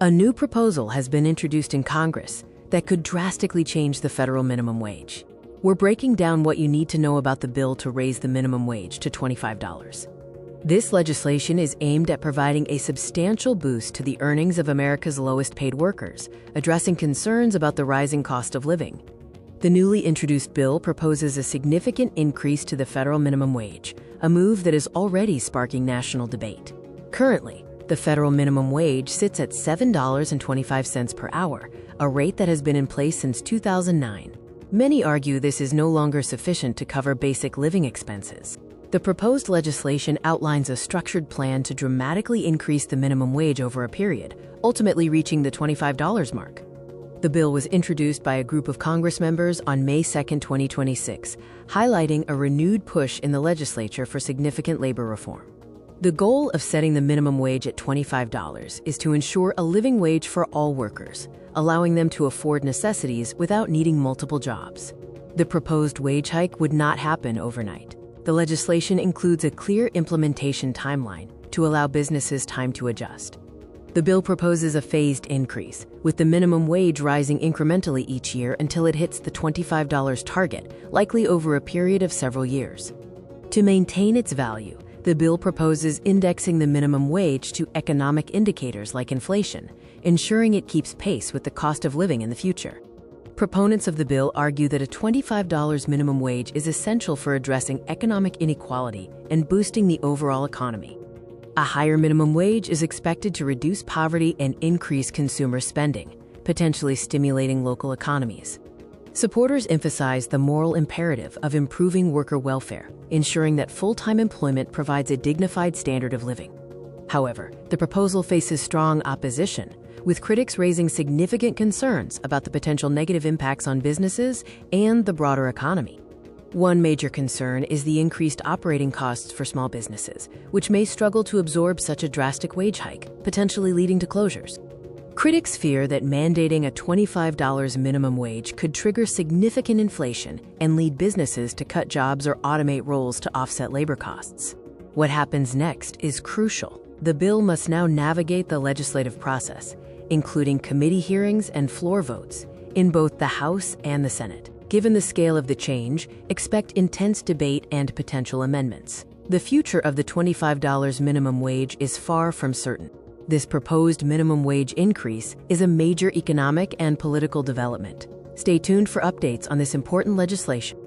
A new proposal has been introduced in Congress that could drastically change the federal minimum wage. We're breaking down what you need to know about the bill to raise the minimum wage to $25. This legislation is aimed at providing a substantial boost to the earnings of America's lowest-paid workers, addressing concerns about the rising cost of living. The newly introduced bill proposes a significant increase to the federal minimum wage, a move that is already sparking national debate. Currently, the federal minimum wage sits at $7.25 per hour, a rate that has been in place since 2009. Many argue this is no longer sufficient to cover basic living expenses. The proposed legislation outlines a structured plan to dramatically increase the minimum wage over a period, ultimately reaching the $25 mark. The bill was introduced by a group of Congress members on May 2, 2026, highlighting a renewed push in the legislature for significant labor reform. The goal of setting the minimum wage at $25 is to ensure a living wage for all workers, allowing them to afford necessities without needing multiple jobs. The proposed wage hike would not happen overnight. The legislation includes a clear implementation timeline to allow businesses time to adjust. The bill proposes a phased increase, with the minimum wage rising incrementally each year until it hits the $25 target, likely over a period of several years. To maintain its value, the bill proposes indexing the minimum wage to economic indicators like inflation, ensuring it keeps pace with the cost of living in the future. Proponents of the bill argue that a $25 minimum wage is essential for addressing economic inequality and boosting the overall economy. A higher minimum wage is expected to reduce poverty and increase consumer spending, potentially stimulating local economies. Supporters emphasize the moral imperative of improving worker welfare, ensuring that full-time employment provides a dignified standard of living. However, the proposal faces strong opposition, with critics raising significant concerns about the potential negative impacts on businesses and the broader economy. One major concern is the increased operating costs for small businesses, which may struggle to absorb such a drastic wage hike, potentially leading to closures. Critics fear that mandating a $25 minimum wage could trigger significant inflation and lead businesses to cut jobs or automate roles to offset labor costs. What happens next is crucial. The bill must now navigate the legislative process, including committee hearings and floor votes, in both the House and the Senate. Given the scale of the change, expect intense debate and potential amendments. The future of the $25 minimum wage is far from certain. This proposed minimum wage increase is a major economic and political development. Stay tuned for updates on this important legislation.